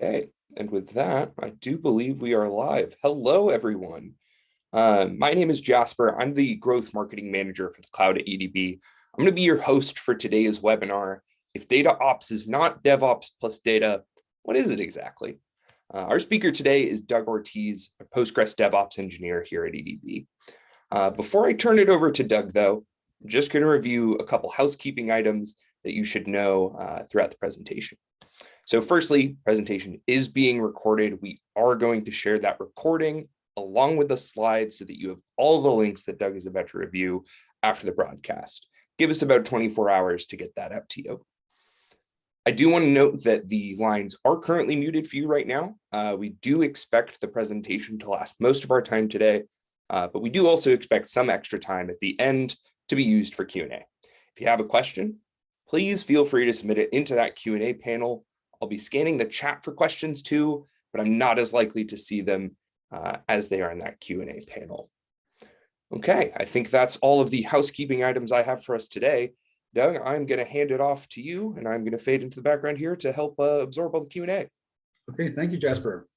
Okay, and with that, I do believe we are live. Hello, everyone. My name is Jasper. I'm the Growth Marketing Manager for the Cloud at EDB. I'm going to be your host for today's webinar. If DataOps is not DevOps plus data, what is it exactly? Our speaker today is Doug Ortiz, a Postgres DevOps engineer here at EDB. Before I turn it over to Doug, though, I'm just going to review a couple housekeeping items that you should know throughout the presentation. So firstly, presentation is being recorded. We are going to share that recording along with the slides so that you have all the links that Doug is about to review after the broadcast. Give us about 24 hours to get that out to you. I do want to note that the lines are currently muted for you right now. We do expect the presentation to last most of our time today, but we do also expect some extra time at the end to be used for Q&A. If you have a question, please feel free to submit it into that Q&A panel. I'll be scanning the chat for questions too, but I'm not as likely to see them as they are in that Q&A panel. Okay, I think that's all of the housekeeping items I have for us today. Doug, I'm going to hand it off to you, and I'm going to fade into the background here to help absorb all the Q&A. Okay, thank you, Jasper.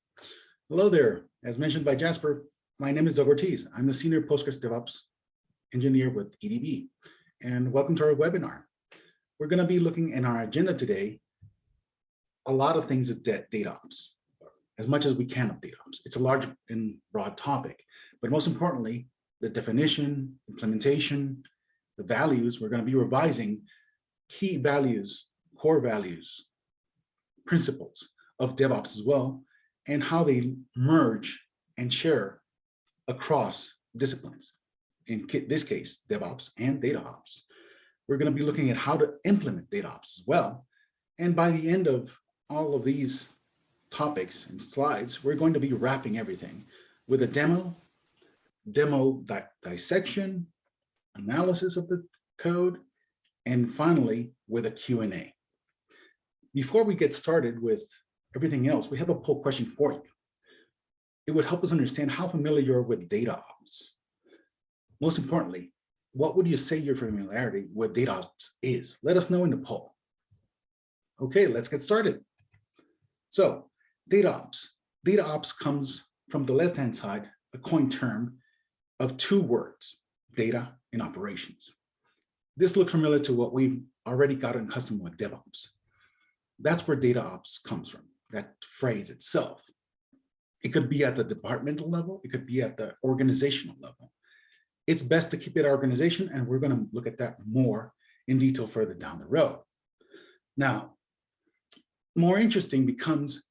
Hello there. As mentioned by Jasper, my name is Doug Ortiz. I'm the Senior Postgres DevOps Engineer with EDB, and welcome to our webinar. We're going to be looking in our agenda today a lot of things at DataOps, as much as we can of DataOps. It's a large and broad topic, but most importantly, the definition, implementation, the values. We're going to be revising key values, core values, principles of DevOps as well, and how they merge and share across disciplines. In this case, DevOps and DataOps. We're going to be looking at how to implement DataOps as well. And by the end of all of these topics and slides, we're going to be wrapping everything with a demo dissection, analysis of the code, and finally with a Q&A. Before we get started with everything else, we have a poll question for you. It would help us understand how familiar you are with DataOps. Most importantly, what would you say your familiarity with DataOps is? Let us know in the poll. Okay, let's get started. So DataOps. DataOps comes from the left-hand side, a coined term of two words, data and operations. This looks familiar to what we've already gotten accustomed with DevOps. That's where DataOps comes from, that phrase itself. It could be at the departmental level, it could be at the organizational level. It's best to keep it organization, and we're going to look at that more in detail further down the road. Now, more interesting becomes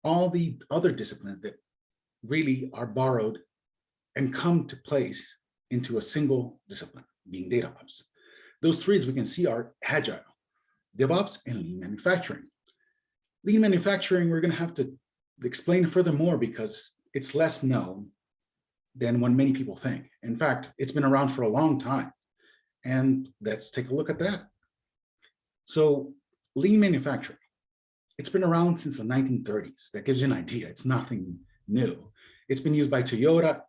all the other disciplines that really are borrowed and come to place into a single discipline, being DataOps. Those three, as we can see, are Agile, DevOps, and Lean Manufacturing. Lean Manufacturing, we're going to have to explain furthermore because it's less known than what many people think. In fact, it's been around for a long time. And let's take a look at that. So Lean Manufacturing. It's been around since the 1930s. That gives you an idea. It's nothing new. It's been used by Toyota,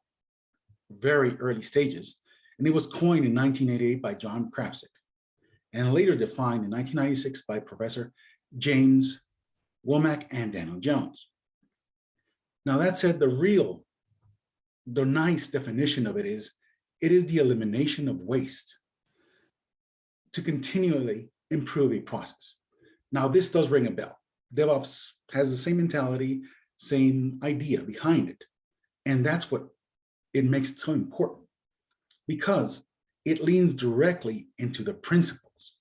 very early stages, and it was coined in 1988 by John Krafcik, and later defined in 1996 by Professor James Womack and Daniel Jones. Now that said, the nice definition of it is the elimination of waste to continually improve a process. Now this does ring a bell. DevOps has the same mentality, same idea behind it. And that's what it makes it so important, because it leans directly into the principles.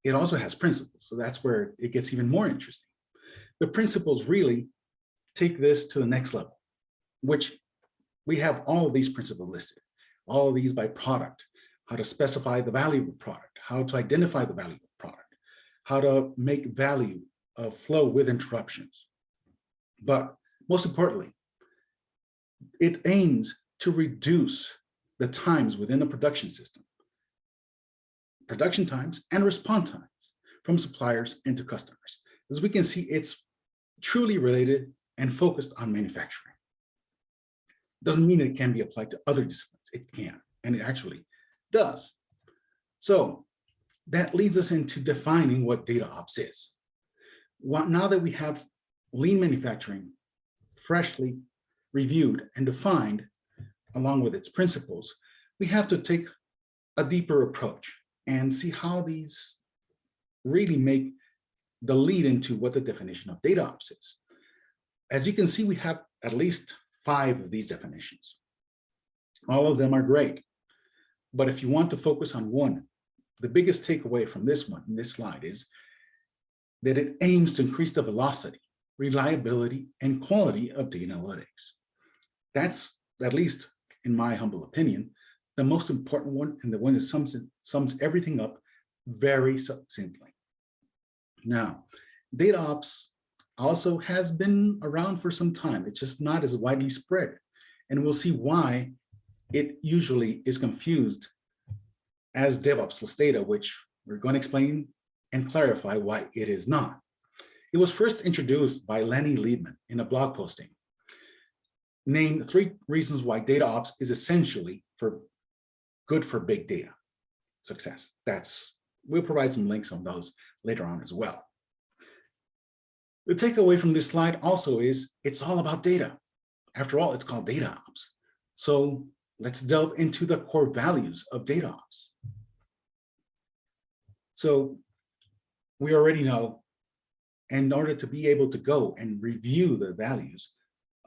It also has principles, so that's where it gets even more interesting. The principles really take this to the next level, which we have all of these principles listed, all of these by product, how to specify the value of a product, how to identify the value of a product, how to make value flow with interruptions. But most importantly, it aims to reduce the times within a production system, production times and response times from suppliers into customers. As we can see, it's truly related and focused on manufacturing. Doesn't mean it can be applied to other disciplines. It can, and it actually does. So that leads us into defining what DataOps is. Now that we have lean manufacturing freshly reviewed and defined along with its principles, we have to take a deeper approach and see how these really make the lead into what the definition of DataOps is. As you can see, we have at least 5 of these definitions. All of them are great, but if you want to focus on one, the biggest takeaway from this slide is that it aims to increase the velocity, reliability, and quality of data analytics. That's, at least in my humble opinion, the most important one, and the one that sums everything up very succinctly. Now, DataOps also has been around for some time. It's just not as widely spread. And we'll see why it usually is confused as DevOps plus data, which we're going to explain and clarify why it is not. It was first introduced by Lenny Liebman in a blog posting, named 3 reasons why DataOps is essentially good for big data success. We'll provide some links on those later on as well. The takeaway from this slide also is it's all about data. After all, it's called DataOps. So let's delve into the core values of DataOps. So we already know, in order to be able to go and review the values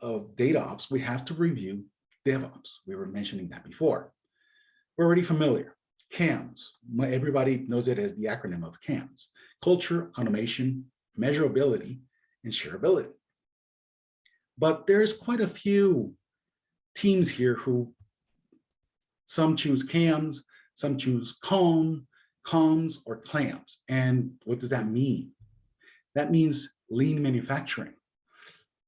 of DataOps, we have to review DevOps. We were mentioning that before. We're already familiar. CAMS, everybody knows it as the acronym of CAMS: culture, automation, measurability, and shareability. But there's quite a few teams here who some choose CAMS, some choose COMS, or CLAMS. And what does that mean? That means lean manufacturing.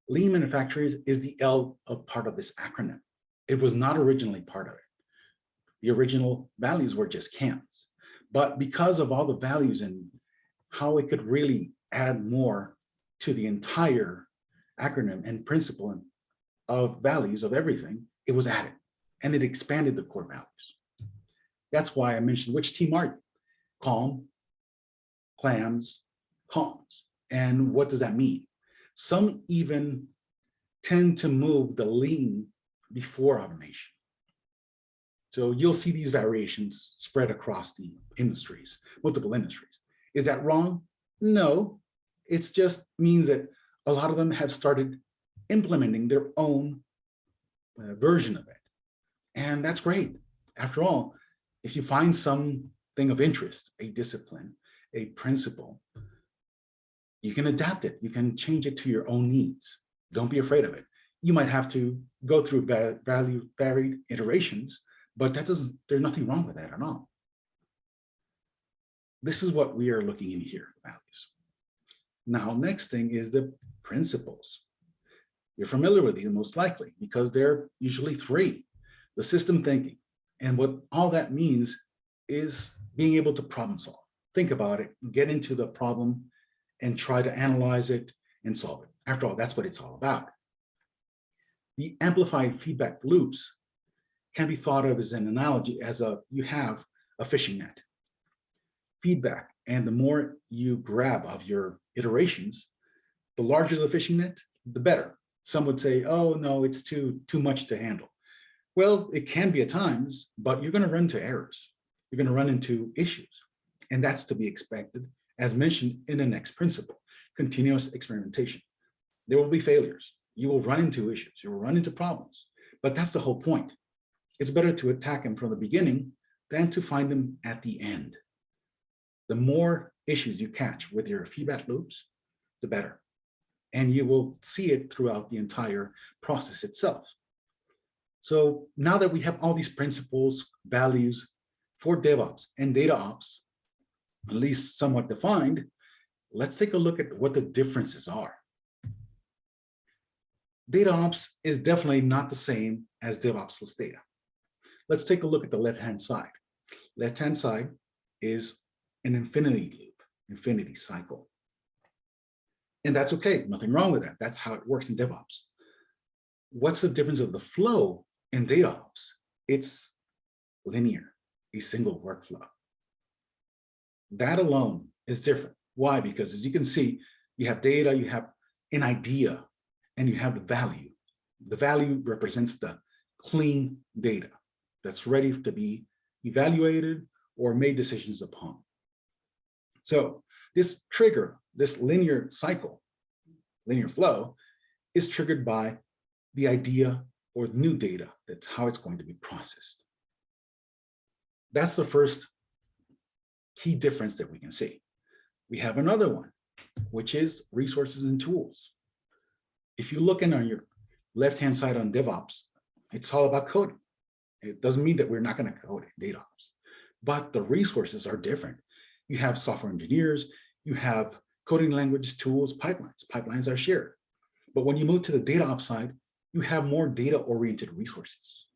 Lean manufacturing is the L of part of this acronym. It was not originally part of it. The original values were just CAMS. But because of all the values and how it could really add more to the entire acronym and principle of values of everything, it was added and it expanded the core values. That's why I mentioned which team are you? CALM, CLAMS, COMS. And what does that mean? Some even tend to move the lean before automation. So you'll see these variations spread across the industries, multiple industries. Is that wrong? No, it just means that a lot of them have started implementing their own version of it. And that's great. After all, if you find something of interest, a discipline, a principle, you can adapt it. You can change it to your own needs. Don't be afraid of it. You might have to go through varied iterations, but there's nothing wrong with that at all. This is what we are looking in here, values. Now, next thing is the principles. You're familiar with these most likely because they're usually 3. The system thinking. And what all that means is being able to problem solve. Think about it, get into the problem and try to analyze it and solve it. After all, that's what it's all about. The amplified feedback loops can be thought of as an analogy as you have a fishing net. Feedback, and the more you grab of your iterations, the larger the fishing net, the better. Some would say, oh no, it's too much to handle. Well, it can be at times, but you're going to run into errors. You're going to run into issues. And that's to be expected, as mentioned in the next principle, continuous experimentation. There will be failures. You will run into issues. You will run into problems. But that's the whole point. It's better to attack them from the beginning than to find them at the end. The more issues you catch with your feedback loops, the better. And you will see it throughout the entire process itself. So now that we have all these principles, values for DevOps and DataOps, at least somewhat defined, let's take a look at what the differences are. DataOps is definitely not the same as DevOps plus data. Let's take a look at the left-hand side. Left-hand side is an infinity loop, infinity cycle. And that's okay, nothing wrong with that. That's how it works in DevOps. What's the difference of the flow in DataOps? It's linear, a single workflow. That alone is different. Why? Because as you can see, You have data, you have an idea, and you have the value. The value represents the clean data that's ready to be evaluated or made decisions upon. So this trigger, this linear cycle, linear flow, is triggered by the idea or new data. That's how it's going to be processed. That's the first key difference that we can see. We have another one, which is resources and tools. If you look in on your left-hand side on DevOps, it's all about coding. It doesn't mean that we're not going to code in DataOps, but the resources are different. You have software engineers, you have coding languages, tools, pipelines. Pipelines are shared. But when you move to the DataOps side, you have more data-oriented resources.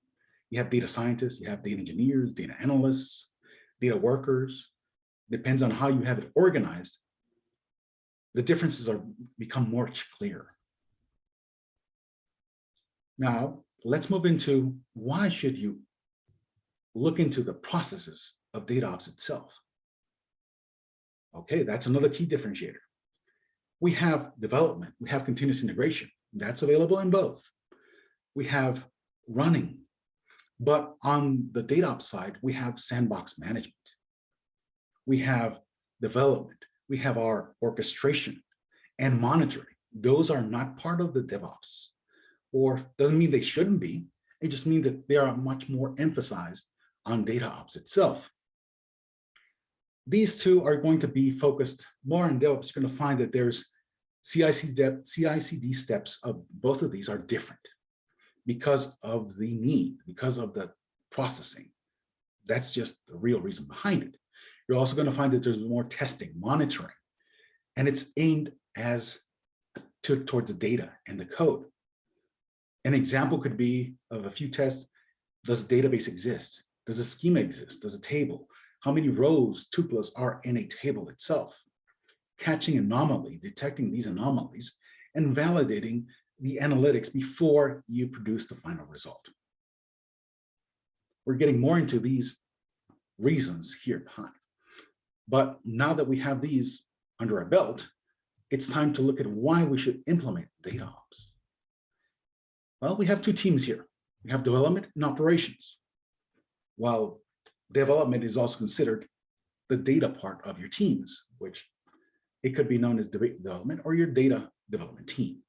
You have data scientists, you have data engineers, data analysts, data workers. Depends on how you have it organized. The differences are become more clear. Now, let's move into why should you look into the processes of DataOps itself. Okay, that's another key differentiator. We have development, we have continuous integration. That's available in both. We have running, but on the DataOps side, we have sandbox management. We have development, we have our orchestration and monitoring. Those are not part of the DevOps, or doesn't mean they shouldn't be. It just means that they are much more emphasized on DataOps itself. These two are going to be focused more on DevOps. You're going to find that there's CI/CD steps of both of these are different because of the need, because of the processing. That's just the real reason behind it. You're also going to find that there's more testing, monitoring, and it's aimed towards the data and the code. An example could be of a few tests. Does a database exist? Does a schema exist? Does a table? How many rows, tuples are in a table itself? Catching anomaly, detecting these anomalies, and validating the analytics before you produce the final result. We're getting more into these reasons here behind. But now that we have these under our belt, it's time to look at why we should implement DataOps. Well, we have two teams here. We have development and operations. While development is also considered the data part of your teams, which it could be known as development or your data development team.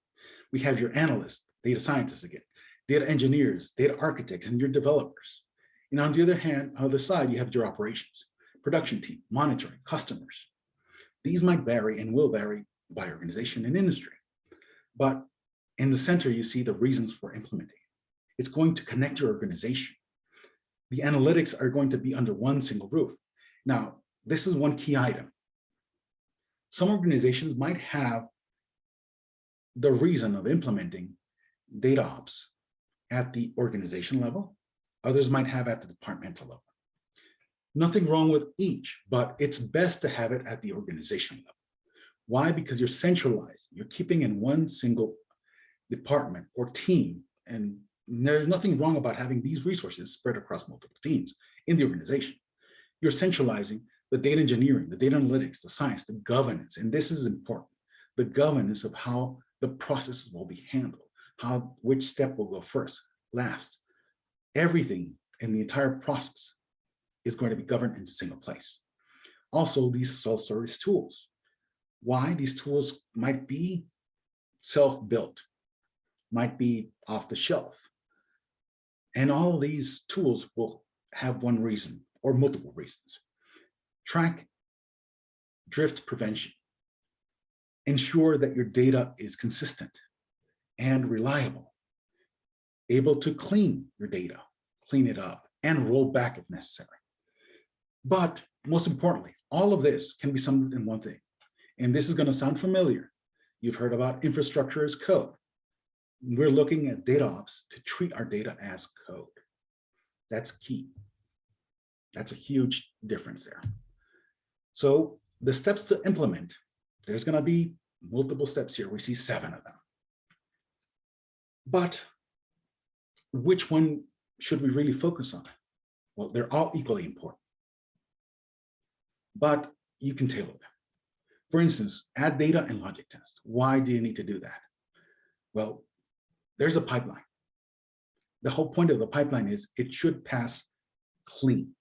We have your analysts, data scientists again, data engineers, data architects, and your developers. And on the other hand, on the other side, you have your operations, production team, monitoring, customers. These might vary and will vary by organization and industry. But in the center, you see the reasons for implementing. It's going to connect your organization. The analytics are going to be under one single roof. Now, this is one key item. Some organizations might have the reason of implementing DataOps at the organization level. Others might have at the departmental level. Nothing wrong with each, but it's best to have it at the organization level. Why? Because you're centralized. You're keeping in one single department or team, and there's nothing wrong about having these resources spread across multiple teams in the organization. You're centralizing the data engineering, the data analytics, the science, the governance, and this is important, the governance of how the processes will be handled, which step will go first, last. Everything in the entire process is going to be governed in a single place. Also, these self-service tools. Why? These tools might be self-built, might be off the shelf. And all of these tools will have one reason or multiple reasons. Track drift prevention. Ensure that your data is consistent and reliable. Able to clean your data, clean it up, and roll back if necessary. But most importantly, all of this can be summed in one thing. And this is going to sound familiar. You've heard about infrastructure as code. We're looking at DataOps to treat our data as code. That's key. That's a huge difference there. So the steps to implement, there's going to be multiple steps here. We see 7 of them. But which one should we really focus on? Well, they're all equally important, but you can tailor them. For instance, add data and logic test. Why do you need to do that? Well, there's a pipeline. The whole point of the pipeline is it should pass clean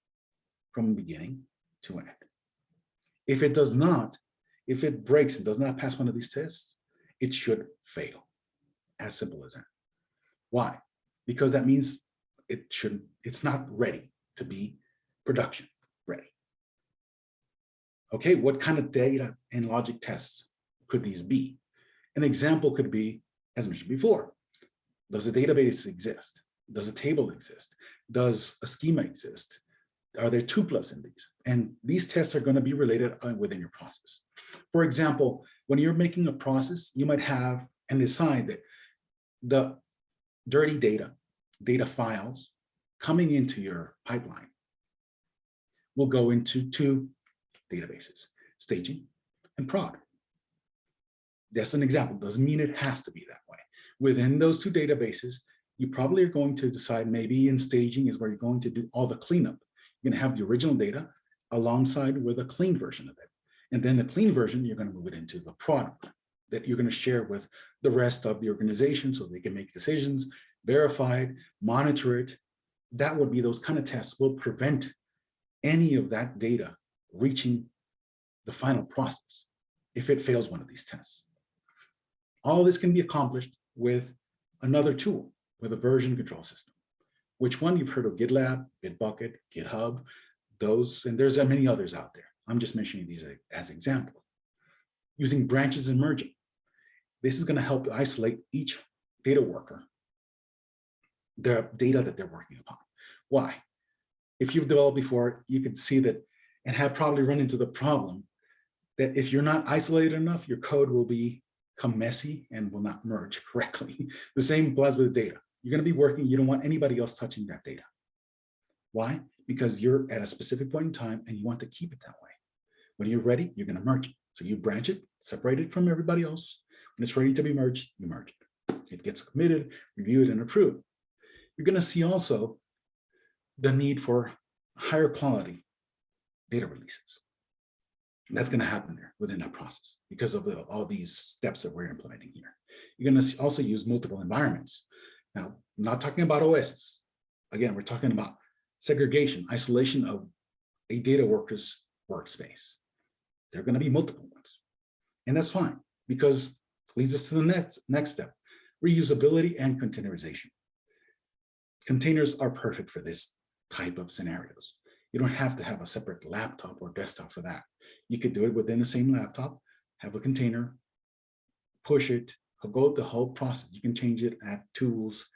from beginning to end. If it does not, if it breaks and does not pass one of these tests, it should fail. As simple as that. Why? Because that means it's not ready to be production ready. Okay, what kind of data and logic tests could these be? An example could be, as mentioned before, does a database exist? Does a table exist? Does a schema exist? Are there tuplas in these? And these tests are going to be related within your process. For example, when you're making a process, you might have and decide that the dirty data files coming into your pipeline will go into two databases, staging and prod. That's an example. Doesn't mean it has to be that way. Within those two databases, you probably are going to decide maybe in staging is where you're going to do all the cleanup. You're going to have the original data alongside with a clean version of it. And then the clean version, you're going to move it into the product that you're going to share with the rest of the organization so they can make decisions, verify it, monitor it. That would be those kind of tests will prevent any of that data reaching the final process if it fails one of these tests. All this can be accomplished with another tool, with a version control system. Which one? You've heard of GitLab, Bitbucket, GitHub, those, and there's many others out there. I'm just mentioning these as examples. Using branches and merging. This is going to help isolate each data worker, the data that they're working upon. Why? If you've developed before, you could see that and have probably run into the problem that if you're not isolated enough, your code will become messy and will not merge correctly. The same applies with the data. You're going to be working, you don't want anybody else touching that data. Why? Because you're at a specific point in time and you want to keep it that way. When you're ready, you're going to merge it. So you branch it, separate it from everybody else. When it's ready to be merged, you merge it. It gets committed, reviewed, and approved. You're going to see also the need for higher quality data releases. And that's going to happen there within that process because of all these steps that we're implementing here. You're going to also use multiple environments. Now, I'm not talking about OSs. Again, we're talking about segregation, isolation of a data worker's workspace. There are going to be multiple ones. And that's fine because it leads us to the next step, reusability and containerization. Containers are perfect for this type of scenarios. You don't have to have a separate laptop or desktop for that. You could do it within the same laptop, have a container, push it, go the whole process. You can change it, add tools,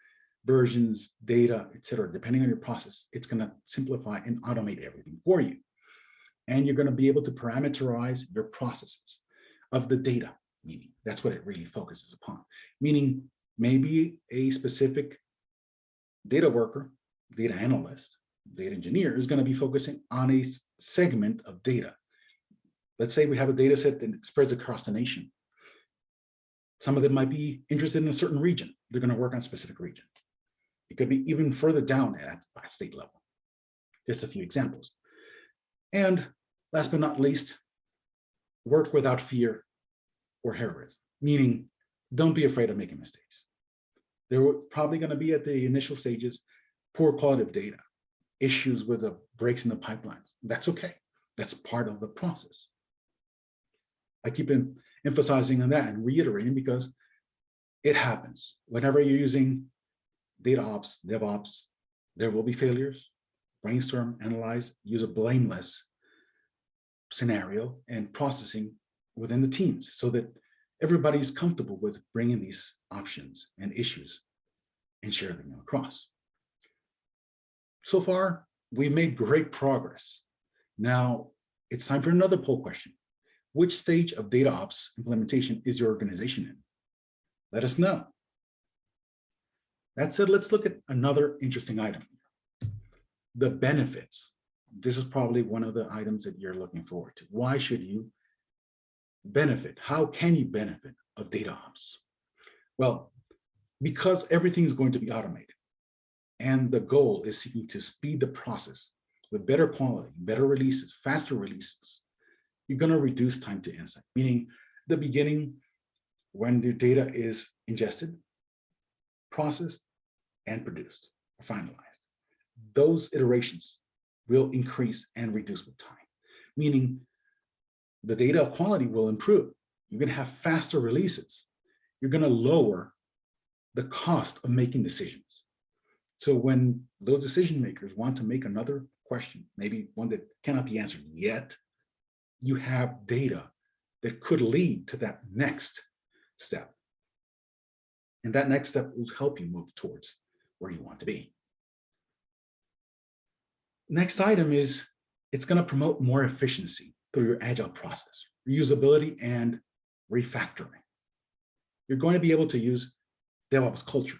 versions, data, etc. Depending on your process, it's going to simplify and automate everything for you. And you're going to be able to parameterize your processes of the data, meaning that's what it really focuses upon. Meaning maybe a specific data worker, data analyst, data engineer is going to be focusing on a segment of data. Let's say we have a data set that spreads across the nation. Some of them might be interested in a certain region. They're going to work on a specific region. It could be even further down at state level. Just a few examples. And last but not least, work without fear or heroism, meaning don't be afraid of making mistakes. There were probably going to be at the initial stages, poor quality of data, issues with the breaks in the pipeline. That's okay. That's part of the process. I keep emphasizing on that and reiterating because it happens. Whenever you're using DataOps, DevOps, there will be failures. Brainstorm, analyze, use a blameless scenario and processing within the teams so that everybody's comfortable with bringing these options and issues and sharing them across. So far, we've made great progress. Now, it's time for another poll question. Which stage of DataOps implementation is your organization in? Let us know. That said, let's look at another interesting item. The benefits. This is probably one of the items that you're looking forward to. Why should you benefit? How can you benefit of DataOps? Well, because everything is going to be automated. And the goal is seeking to speed the process with better quality, better releases, faster releases. you're going to reduce time to insight, meaning the beginning, when the data is ingested, processed, and produced, or finalized. Those iterations will increase and reduce with time, meaning the data quality will improve. You're going to have faster releases. You're going to lower the cost of making decisions. So when those decision makers want to make another question, maybe one that cannot be answered yet, you have data that could lead to that next step. And that next step will help you move towards where you want to be. Next item is, it's going to promote more efficiency through your agile process, reusability, and refactoring. You're going to be able to use DevOps culture,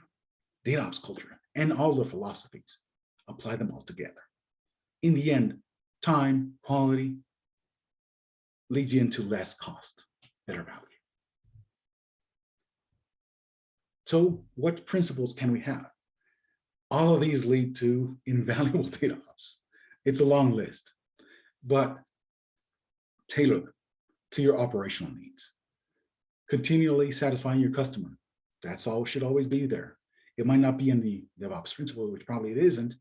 DataOps culture, and all the philosophies, apply them all together. In the end, time, quality leads you into less cost, better value. So what principles can we have? All of these lead to invaluable DataOps. It's a long list, but tailor them to your operational needs. Continually satisfying your customer. That's all, should always be there. It might not be in the DevOps principle, which probably it isn't,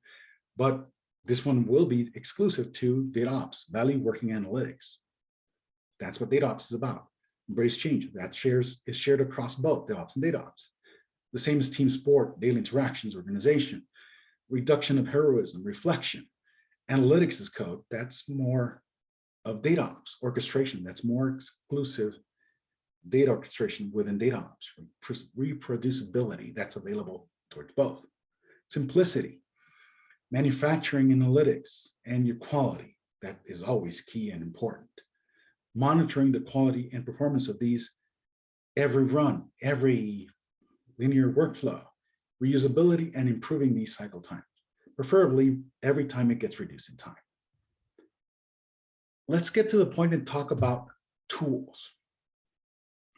but this one will be exclusive to DataOps, value working analytics. That's what DataOps is about. Embrace change. That is shared across both DevOps and DataOps. The same as team sport, daily interactions, organization, reduction of heroism, reflection. Analytics is code. That's more of DataOps. Orchestration, that's more exclusive data orchestration within DataOps. Reproducibility, that's available towards both. Simplicity, manufacturing analytics, and your quality, that is always key and important. Monitoring the quality and performance of these every run, every linear workflow, reusability, and improving these cycle times, preferably every time it gets reduced in time. Let's get to the point and talk about tools.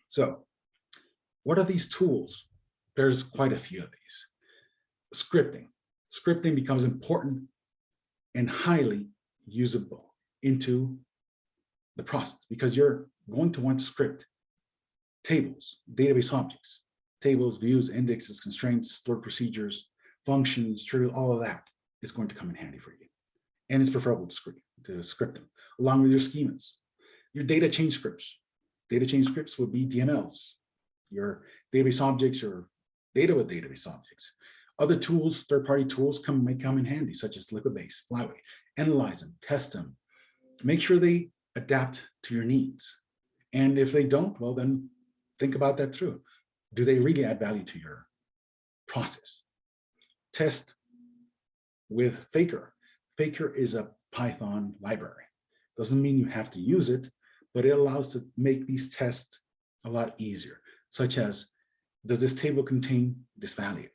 So what are these tools? There's quite a few of these. Scripting. Scripting becomes important and highly usable into the process, because you're going to want to script tables, database objects, tables, views, indexes, constraints, stored procedures, functions, trivial, all of that is going to come in handy for you. And it's preferable to script them, along with your schemas. Your data change scripts. Data change scripts would be DMLs, your database objects, or data with database objects. Other tools, third-party tools may come in handy, such as Liquidbase, Flyway. Analyze them, test them, make sure they adapt to your needs. And if they don't, well, then think about that through. Do they really add value to your process? Test with Faker. Faker is a Python library. Doesn't mean you have to use it, but it allows to make these tests a lot easier, such as, does this table contain this value?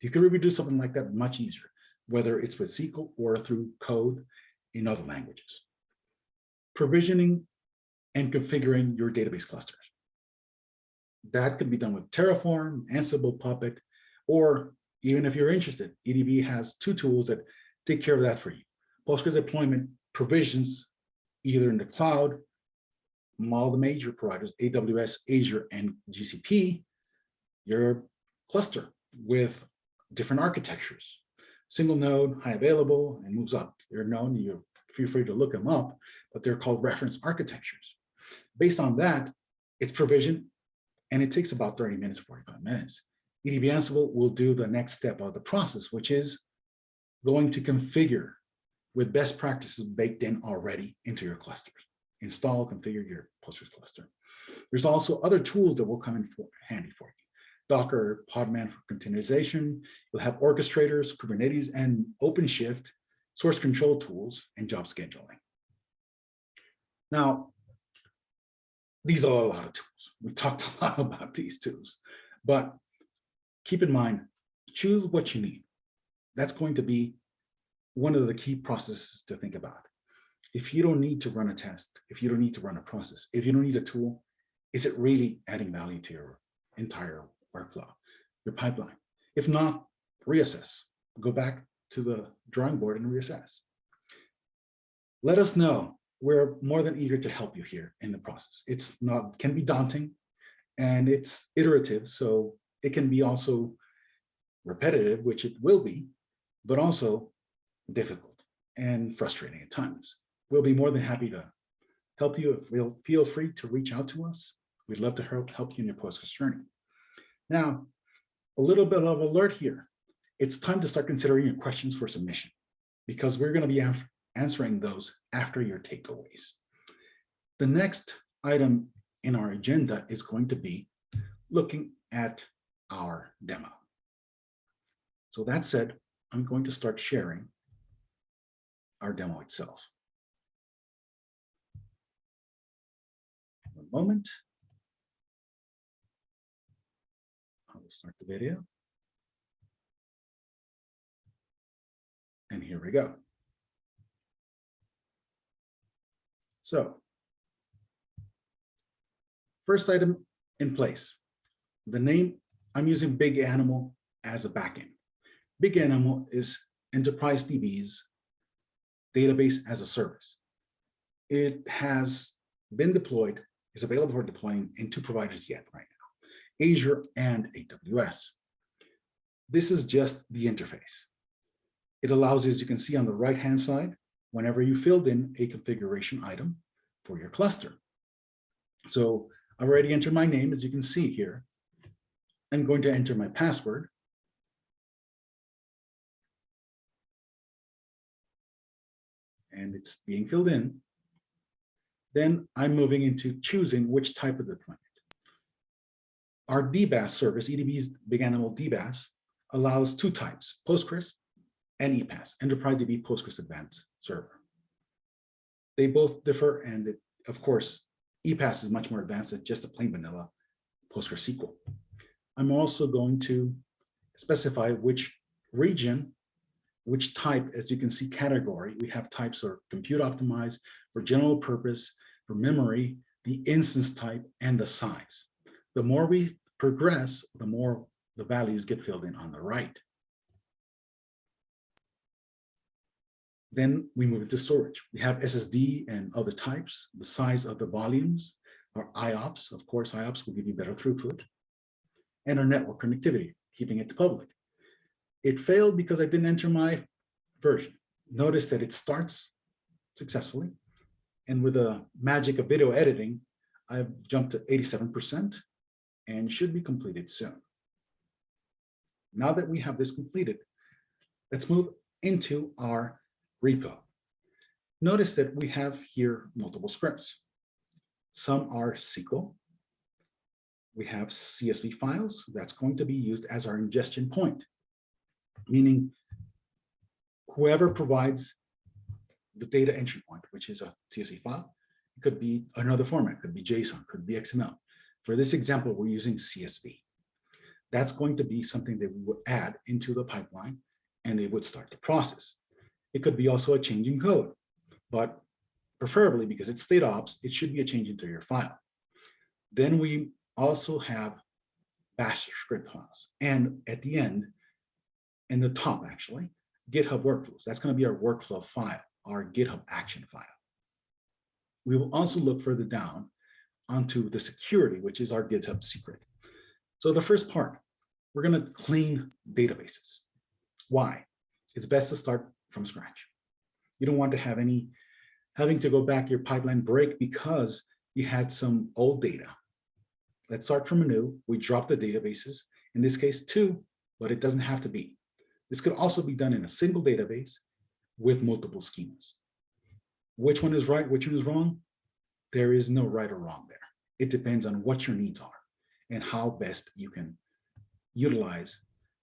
You can reproduce something like that much easier, whether it's with SQL or through code in other languages. Provisioning and configuring your database clusters. That could be done with Terraform, Ansible, Puppet, or even if you're interested, EDB has two tools that take care of that for you. Postgres deployment provisions either in the cloud, all the major providers, AWS, Azure, and GCP, your cluster with different architectures. Single node, high available, and moves up. They're known, you feel free to look them up, but they're called reference architectures. Based on that, it's provisioned, and it takes about 30 minutes, 45 minutes. EDB Ansible will do the next step of the process, which is going to configure with best practices baked in already into your clusters. Install, configure your Postgres cluster. There's also other tools that will come in handy for you. Docker, Podman for containerization. You'll have orchestrators, Kubernetes, and OpenShift, source control tools, and job scheduling. Now, these are a lot of tools. We talked a lot about these tools, but keep in mind, choose what you need. That's going to be one of the key processes to think about. If you don't need to run a test, if you don't need to run a process, if you don't need a tool, is it really adding value to your entire workflow, your pipeline? If not, reassess. Go back to the drawing board and reassess. Let us know we're more than eager to help you here in the process. Can be daunting, and it's iterative, so it can be also repetitive, which it will be, but also difficult and frustrating at times. We'll be more than happy to help you. Feel free to reach out to us. We'd love to help you in your Postgres journey. Now, a little bit of alert here. It's time to start considering your questions for submission, because we're going to be answering those after your takeaways. The next item in our agenda is going to be looking at our demo. So that said, I'm going to start sharing our demo itself. One moment. I will start the video. And here we go. So, first item in place, the name. I'm using Big Animal as a backend. Big Animal is Enterprise DB's database as a service. It has been deployed, is available for deploying in 2 providers yet right now, Azure and AWS. This is just the interface. It allows you, as you can see on the right-hand side, whenever you filled in a configuration item for your cluster. So I've already entered my name, as you can see here. I'm going to enter my password. And it's being filled in. Then I'm moving into choosing which type of deployment. Our DBaaS service, EDB's Big Animal DBaaS, allows 2 types, Postgres and EPAS, Enterprise DB Postgres Advanced Server. They both differ, and of course, EPAS is much more advanced than just a plain vanilla PostgreSQL. I'm also going to specify which region, which type. As you can see, category. We have types for compute optimized, for general purpose, for memory, the instance type, and the size. The more we progress, the more the values get filled in on the right. Then we move into storage. We have SSD and other types, the size of the volumes, our IOPS. Of course, IOPS will give you better throughput, and our network connectivity, keeping it to public. It failed because I didn't enter my version. Notice that it starts successfully, and with the magic of video editing, I've jumped to 87% and should be completed soon. Now that we have this completed, let's move into our repo. Notice that we have here multiple scripts. Some are SQL. We have CSV files. That's going to be used as our ingestion point, meaning whoever provides the data entry point, which is a CSV file, it could be another format, could be JSON, could be XML. For this example, we're using CSV. That's going to be something that we would add into the pipeline, and it would start the process. It could be also a change in code, but preferably, because it's DataOps, it should be a change into your file. Then we also have bash script files. And at the end, in the top actually, GitHub workflows. That's going to be our workflow file, our GitHub action file. We will also look further down onto the security, which is our GitHub secret. So the first part, we're going to clean databases. Why? It's best to start from scratch. You don't want to have having to go back your pipeline break because you had some old data. Let's start from anew. We drop the databases, in this case 2, but it doesn't have to be. This could also be done in a single database with multiple schemas. Which one is right, which one is wrong? There is no right or wrong there. It depends on what your needs are and how best you can utilize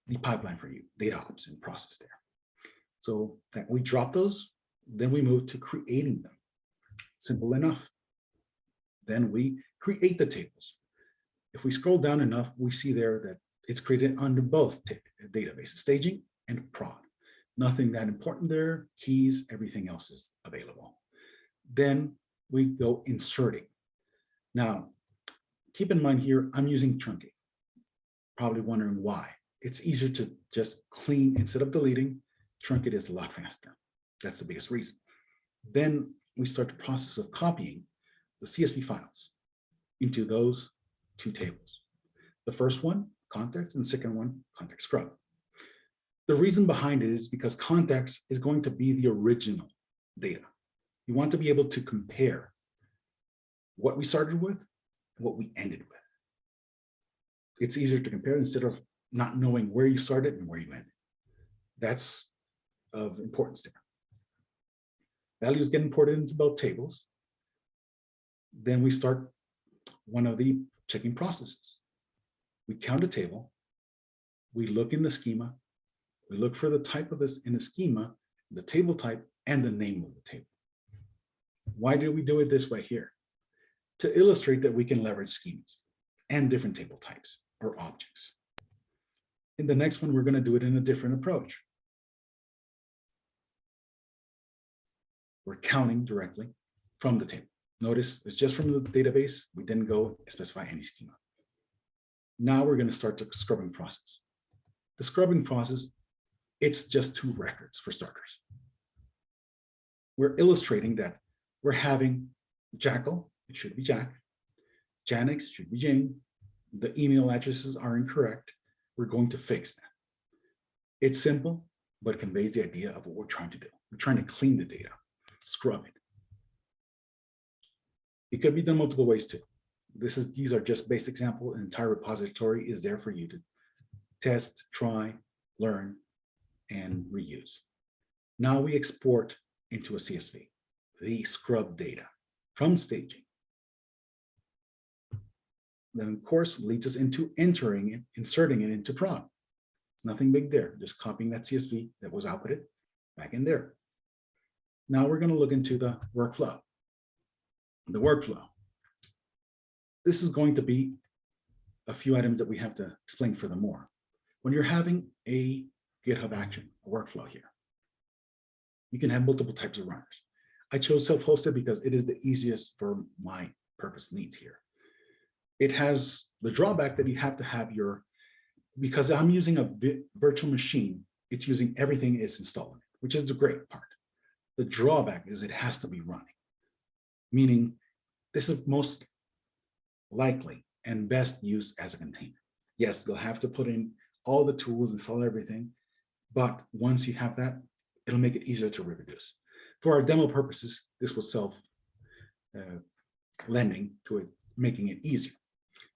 the pipeline for you, DataOps and process there. So that we drop those, then we move to creating them. Simple enough. Then we create the tables. If we scroll down enough, we see there that it's created under both databases, staging and prod. Nothing that important there, keys, everything else is available. Then we go inserting. Now, keep in mind here, I'm using truncate. Probably wondering why. It's easier to just clean instead of deleting. Truncate is a lot faster. That's the biggest reason. Then we start the process of copying the CSV files into those two tables. The first one, context, and the second one, context scrub. The reason behind it is because context is going to be the original data. You want to be able to compare what we started with and what we ended with. It's easier to compare instead of not knowing where you started and where you ended. That's of importance there. Values get imported into both tables. Then we start one of the checking processes. We count a table. We look in the schema. We look for the type of this in the schema, the table type, and the name of the table. Why do we do it this way here? To illustrate that we can leverage schemas and different table types or objects. In the next one, we're going to do it in a different approach. We're counting directly from the table. Notice it's just from the database. We didn't go specify any schema. Now we're going to start the scrubbing process. The scrubbing process, it's just two records for starters. We're illustrating that we're having Jackal, it should be Jack. Janix should be Jane. The email addresses are incorrect. We're going to fix that. It's simple, but it conveys the idea of what we're trying to do. We're trying to clean the data, scrub it. It could be done multiple ways too. These are just basic examples. An entire repository is there for you to test, try, learn, and reuse. Now we export into a CSV, the scrub data from staging. Then of course leads us into entering it, inserting it into prod. Nothing big there, just copying that CSV that was outputted back in there. Now we're going to look into the workflow. The workflow. This is going to be a few items that we have to explain furthermore. When you're having a GitHub action, a workflow here, you can have multiple types of runners. I chose self-hosted because it is the easiest for my purpose needs here. It has the drawback that you have to have your, because I'm using a virtual machine, it's using everything it's installed, which is the great part. The drawback is it has to be running, meaning this is most likely and best used as a container. Yes, you'll have to put in all the tools, install everything, but once you have that, it'll make it easier to reproduce. For our demo purposes, this was lending to it, making it easier.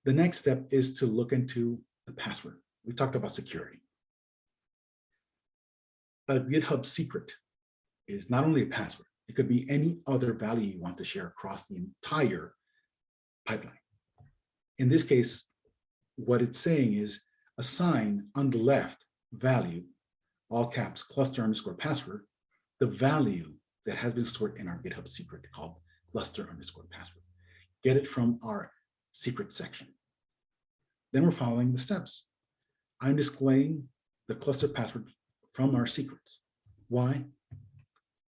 The next step is to look into the password. We talked about security. A GitHub secret is not only a password, it could be any other value you want to share across the entire pipeline. In this case, what it's saying is assign on the left value, all caps, cluster underscore password, the value that has been stored in our GitHub secret called cluster underscore password. Get it from our secret section. Then we're following the steps. I'm displaying the cluster password from our secrets. Why?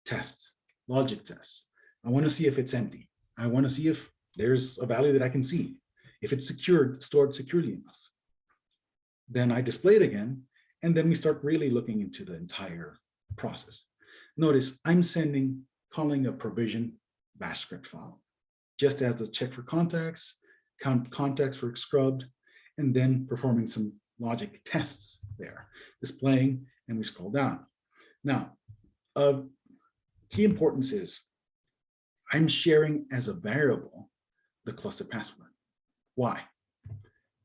Tests, logic tests. I want to see if it's empty. I want to see if there's a value that I can see. If it's secured, stored securely enough. Then I display it again, and then we start really looking into the entire process. Notice I'm calling a provision bash script file, just as the check for contacts, count contacts for scrubbed, and then performing some logic tests there, displaying, and we scroll down. Now, key importance is I'm sharing as a variable the cluster password. Why?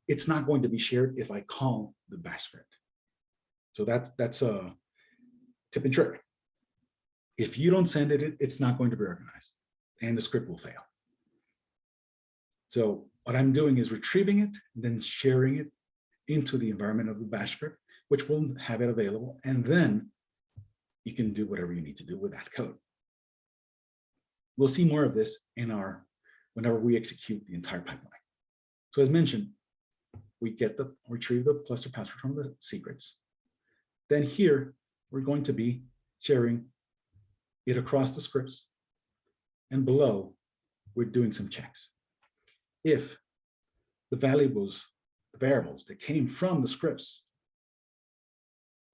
It's not going to be shared if I call the bash script. So that's a tip and trick. If you don't send it, it's not going to be organized and the script will fail. So what I'm doing is retrieving it, then sharing it into the environment of the bash script, which will have it available. And then you can do whatever you need to do with that code. We'll see more of this in whenever we execute the entire pipeline. So as mentioned, we retrieve the cluster password from the secrets. Then here, we're going to be sharing it across the scripts. And below, we're doing some checks. If the variables that came from the scripts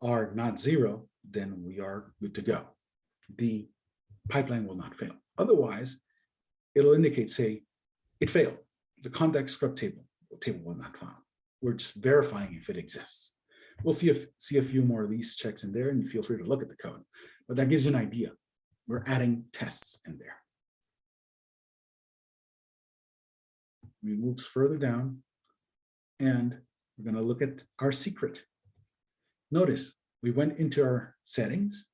are not 0, then we are good to go. The pipeline will not fail. Otherwise, it'll indicate, say, it failed. The contact scrub table was not found. We're just verifying if it exists. We'll see a few more of these checks in there, and feel free to look at the code. But that gives you an idea. We're adding tests in there. We move further down, and we're going to look at our secret. Notice we went into our settings,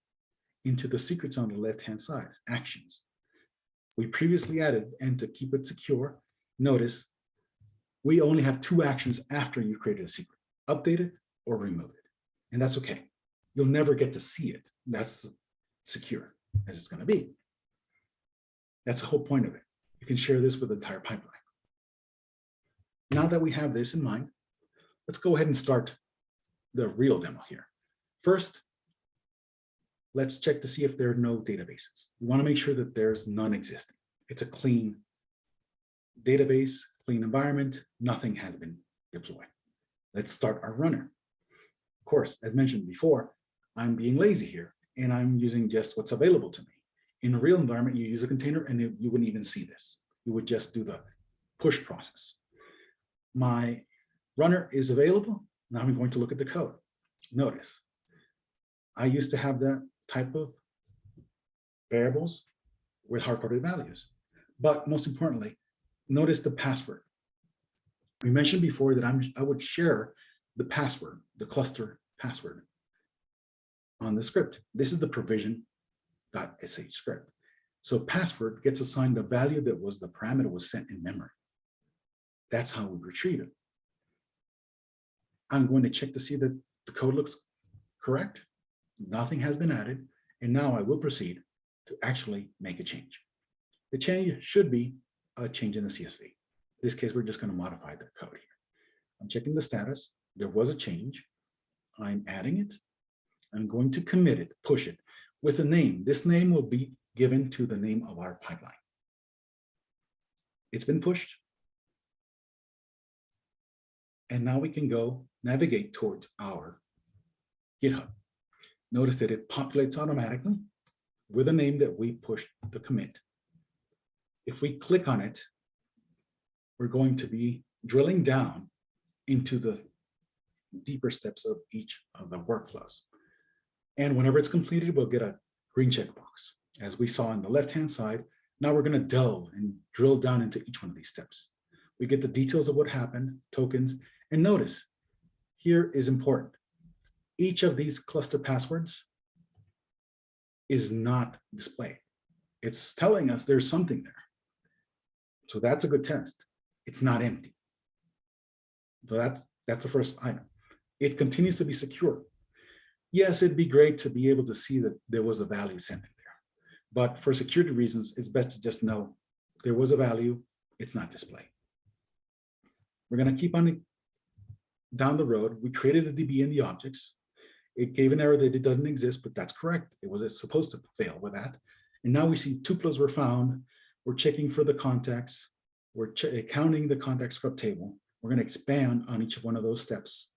into the secrets on the left-hand side, actions. We previously added, and to keep it secure, notice we only have 2 actions after you created a secret: update it or remove it. And that's okay. You'll never get to see it. That's secure as it's going to be. That's the whole point of it. You can share this with the entire pipeline. Now that we have this in mind, let's go ahead and start the real demo here. First, let's check to see if there are no databases. We want to make sure that there's none existing. It's a clean database, clean environment, nothing has been deployed. Let's start our runner. Of course, as mentioned before, I'm being lazy here, and I'm using just what's available to me. In a real environment, you use a container, and you wouldn't even see this. You would just do the push process. My runner is available. Now I'm going to look at the code. Notice, I used to have that type of variables with hard-coded values. But most importantly, notice the password. We mentioned before that I would share the password, the cluster password on the script. This is the provision.sh script. So password gets assigned the value that was the parameter was sent in memory. That's how we retrieve it. I'm going to check to see that the code looks correct. Nothing has been added. And now I will proceed to actually make a change. The change should be a change in the CSV. In this case, we're just going to modify the code here. I'm checking the status. There was a change. I'm adding it. I'm going to commit it, push it with a name. This name will be given to the name of our pipeline. It's been pushed. And now we can go navigate towards our GitHub. Notice that it populates automatically with a name that we pushed the commit. If we click on it, we're going to be drilling down into the deeper steps of each of the workflows. And whenever it's completed, we'll get a green checkbox. As we saw on the left-hand side, now we're going to delve and drill down into each one of these steps. We get the details of what happened, tokens, and notice, here is important. Each of these cluster passwords is not displayed. It's telling us there's something there. So that's a good test. It's not empty. So that's the first item. It continues to be secure. Yes, it'd be great to be able to see that there was a value sent in there. But for security reasons, it's best to just know there was a value, it's not displayed. We're going to keep on down the road. We created the DB in the objects. It gave an error that it doesn't exist, but that's correct. It was supposed to fail with that. And now we see tuples were found. We're checking for the contacts. We're counting the contact scrub table. We're going to expand on each one of those steps.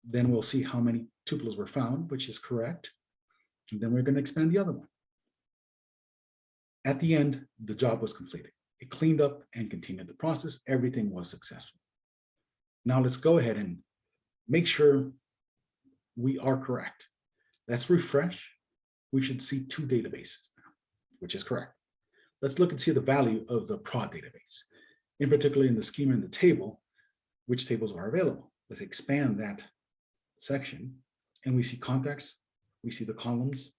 Then we'll see how many tuples were found, which is correct. And then we're going to expand the other one. At the end, the job was completed. It cleaned up and continued the process. Everything was successful. Now let's go ahead and make sure we are correct. Let's refresh. We should see 2 databases now, which is correct. Let's look and see the value of the prod database, in particular in the schema in the table, which tables are available. Let's expand that section and we see contacts, we see the columns.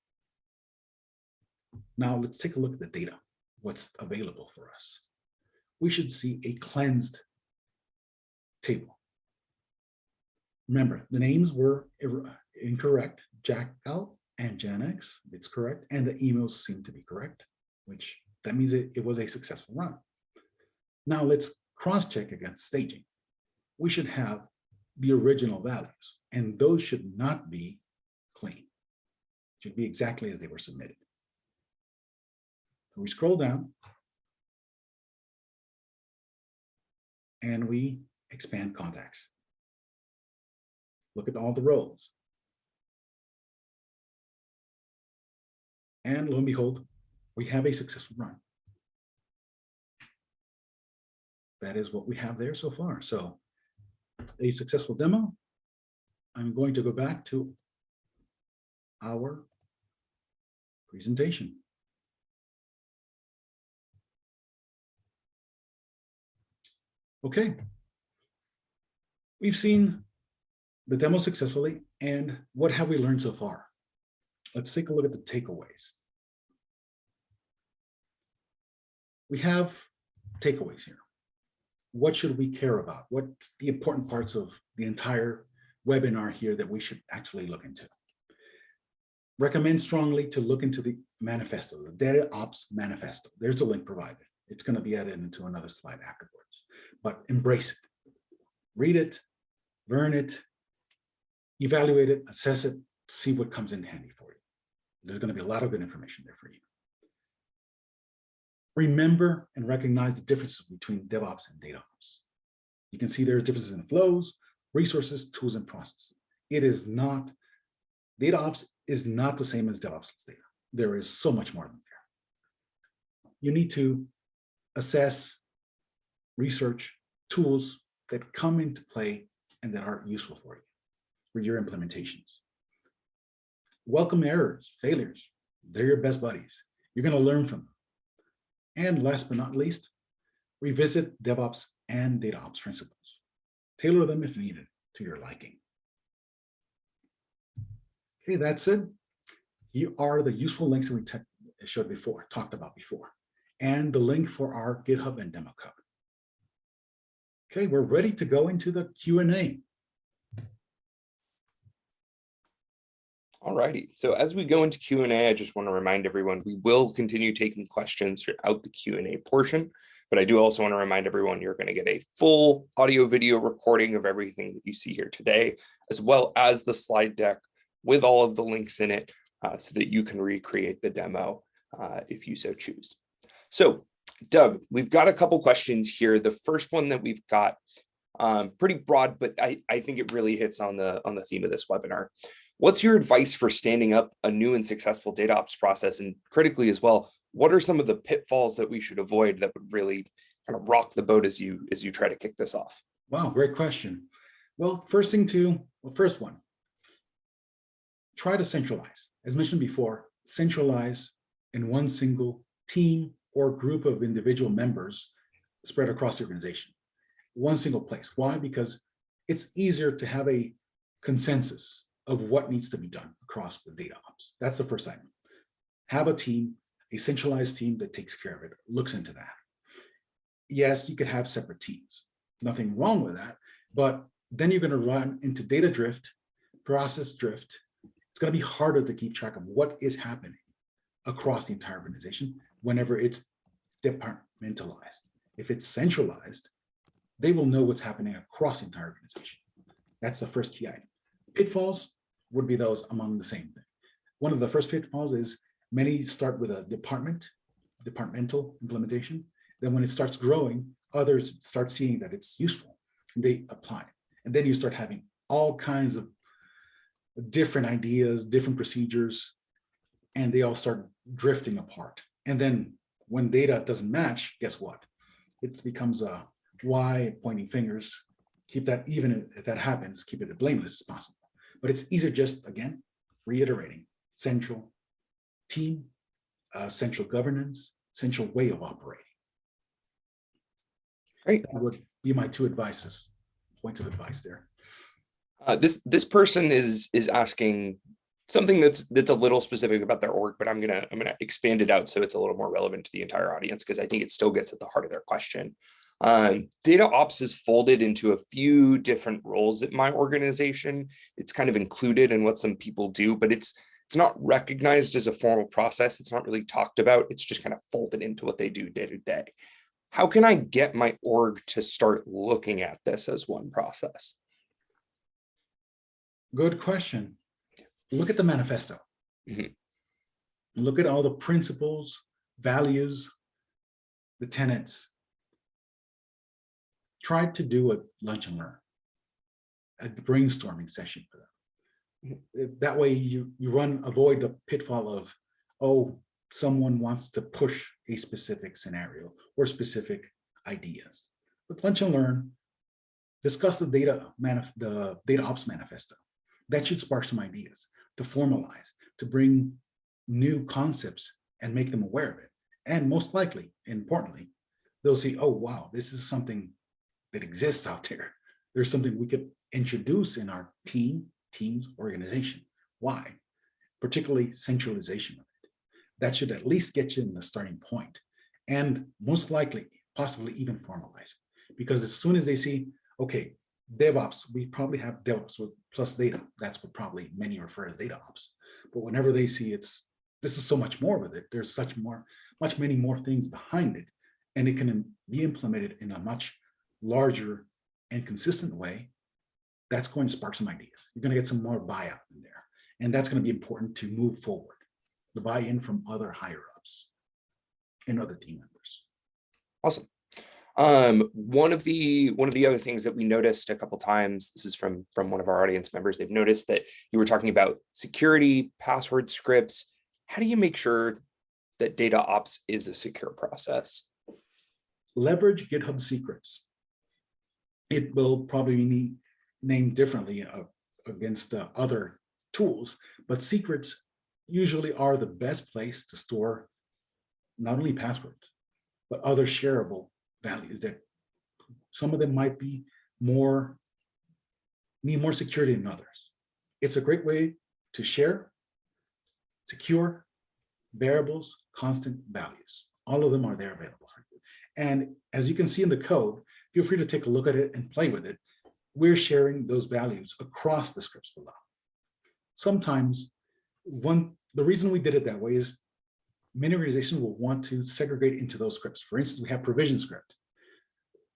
Now let's take a look at the data, what's available for us. We should see a cleansed table. Remember, the names were incorrect. Jackal and Janex, it's correct. And the emails seem to be correct, which that means it was a successful run. Now let's cross-check against staging. We should have the original values, and those should not be clean. Should be exactly as they were submitted. So we scroll down and we expand contacts. Look at all the rows. And lo and behold, we have a successful run. That is what we have there so far. So a successful demo. I'm going to go back to our presentation. Okay. We've seen the demo successfully, and what have we learned so far? Let's take a look at the takeaways. We have takeaways here. What should we care about? What's the important parts of the entire webinar here that we should actually look into? Recommend strongly to look into the manifesto, the DataOps manifesto. There's a link provided. It's going to be added into another slide afterwards, but embrace it. Read it, learn it, evaluate it, assess it, see what comes in handy for you. There's going to be a lot of good information there for you. Remember and recognize the differences between DevOps and DataOps. You can see there are differences in flows, resources, tools, and processes. It is not, DataOps is not the same as DevOps data. There is so much more than there. You need to assess, research tools that come into play and that are useful for you, for your implementations. Welcome errors, failures. They're your best buddies. You're going to learn from them. And last but not least, revisit DevOps and DataOps principles. Tailor them if needed to your liking. Okay, that's it. Here are the useful links that we showed before, talked about before, and the link for our GitHub and demo code. Okay, we're ready to go into the Q&A. All righty. So as we go into Q&A, I just want to remind everyone, we will continue taking questions throughout the Q&A portion, but I do also want to remind everyone you're going to get a full audio video recording of everything that you see here today, as well as the slide deck with all of the links in it so that you can recreate the demo if you so choose. So Doug, we've got a couple questions here. The first one that we've got pretty broad, but I think it really hits on the theme of this webinar. What's your advice for standing up a new and successful DataOps process? And critically as well, what are some of the pitfalls that we should avoid that would really kind of rock the boat as you try to kick this off? Wow, great question. Well, first one, try to centralize. As mentioned before, centralize in one single team or group of individual members spread across the organization. One single place. Why? Because it's easier to have a consensus of what needs to be done across the DataOps. That's the first item. Have a team, a centralized team that takes care of it, looks into that. Yes, you could have separate teams. Nothing wrong with that, but then you're going to run into data drift, process drift. It's going to be harder to keep track of what is happening across the entire organization whenever it's departmentalized. If it's centralized, they will know what's happening across the entire organization. That's the first key item. Pitfalls would be those among the same thing. One of the first pitfalls is many start with a departmental implementation. Then when it starts growing, others start seeing that it's useful. And they apply. And then you start having all kinds of different ideas, different procedures, and they all start drifting apart. And then when data doesn't match, guess what? It becomes a why, pointing fingers. Keep that, even if that happens, keep it as blameless as possible. But it's easier just, again, reiterating, central team, central governance, central way of operating. Great. That would be my two advices, points of advice there. This person is asking something that's a little specific about their org, but I'm gonna expand it out so it's a little more relevant to the entire audience because I think it still gets at the heart of their question. DataOps is folded into a few different roles at my organization. It's kind of included in what some people do, but it's not recognized as a formal process. It's not really talked about. It's just kind of folded into what they do day to day. How can I get my org to start looking at this as one process? Good question. Look at the manifesto. Mm-hmm. Look at all the principles, values, the tenets. Try to do a lunch and learn, a brainstorming session for them. That way you avoid the pitfall of, oh, someone wants to push a specific scenario or specific ideas. With Lunch and Learn, discuss the DataOps manifesto. That should spark some ideas to formalize, to bring new concepts and make them aware of it. And most likely, importantly, they'll see, oh, wow, this is something that exists out there. There's something we could introduce in our team's organization. Why? Particularly centralization of it. That should at least get you in the starting point, and most likely, possibly even formalize it. Because as soon as they see, okay, DevOps, we probably have DevOps with plus data. That's what probably many refer as DataOps. But whenever they see this is so much more with it, there's many more things behind it, and it can be implemented in a much larger and consistent way. That's going to spark some ideas. You're going to get some more buy-out in there. And that's going to be important to move forward, the buy-in from other higher-ups and other team members. Awesome. One of the other things that we noticed a couple times, this is from one of our audience members, they've noticed that you were talking about security, password scripts. How do you make sure that DataOps is a secure process? Leverage GitHub secrets. It will probably be named differently against other tools, but secrets usually are the best place to store not only passwords, but other shareable values that some of them might be need more security than others. It's a great way to share secure variables, constant values. All of them are there available for you. And as you can see in the code, feel free to take a look at it and play with it. We're sharing those values across the scripts below. Sometimes the reason we did it that way is many organizations will want to segregate into those scripts. For instance, we have provision script.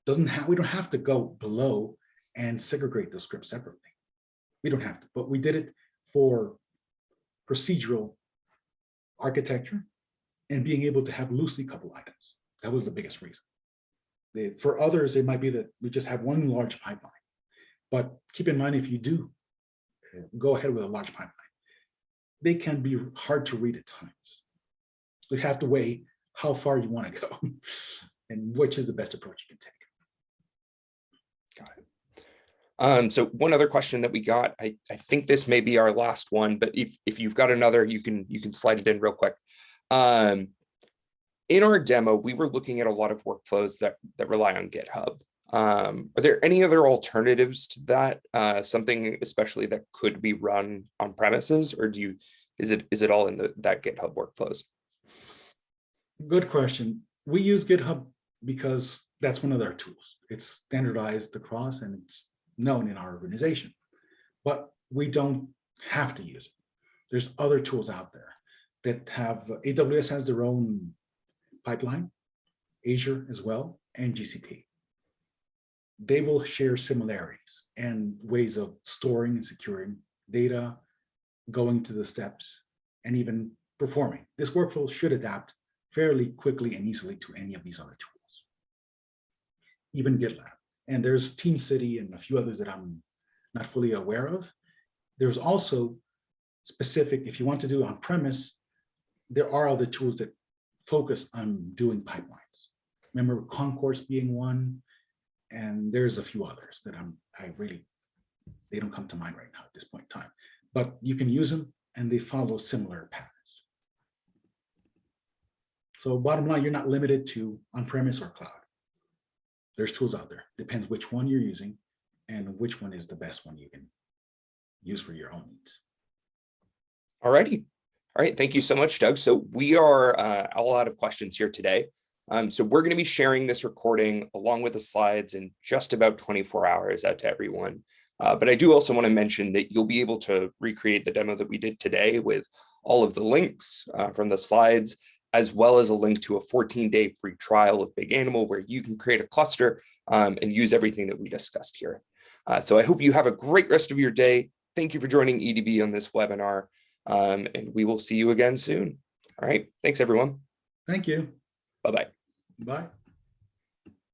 We don't have to go below and segregate those scripts separately. We don't have to, but we did it for procedural architecture and being able to have loosely coupled items. That was the biggest reason. For others, it might be that we just have one large pipeline. But keep in mind, if you do go ahead with a large pipeline, they can be hard to read at times. You have to weigh how far you want to go and which is the best approach you can take. Got it. So one other question that we got, I think this may be our last one, but if you've got another, you can slide it in real quick. In our demo, we were looking at a lot of workflows that rely on GitHub. Are there any other alternatives to that? Something especially that could be run on premises, or is it all in that GitHub workflows? Good question. We use GitHub because that's one of their tools. It's standardized across and it's known in our organization, but we don't have to use it. There's other tools out there that have, AWS has their own pipeline, Azure as well, and GCP. They will share similarities and ways of storing and securing data, going to the steps, and even performing. This workflow should adapt fairly quickly and easily to any of these other tools, even GitLab. And there's TeamCity and a few others that I'm not fully aware of. There's also specific, if you want to do on-premise, there are other tools that focus on doing pipelines. Remember Concourse being one, and there's a few others that they don't come to mind right now at this point in time, but you can use them and they follow similar patterns. So bottom line, you're not limited to on-premise or cloud. There's tools out there. Depends which one you're using and which one is the best one you can use for your own needs. All righty. All right. Thank you so much, Doug. So we are all out of questions here today. So we're going to be sharing this recording along with the slides in just about 24 hours out to everyone. But I do also want to mention that you'll be able to recreate the demo that we did today with all of the links from the slides, as well as a link to a 14-day free trial of Big Animal where you can create a cluster and use everything that we discussed here. So I hope you have a great rest of your day. Thank you for joining EDB on this webinar, and we will see you again soon. All right. Thanks, everyone. Thank you. Bye-bye. Bye.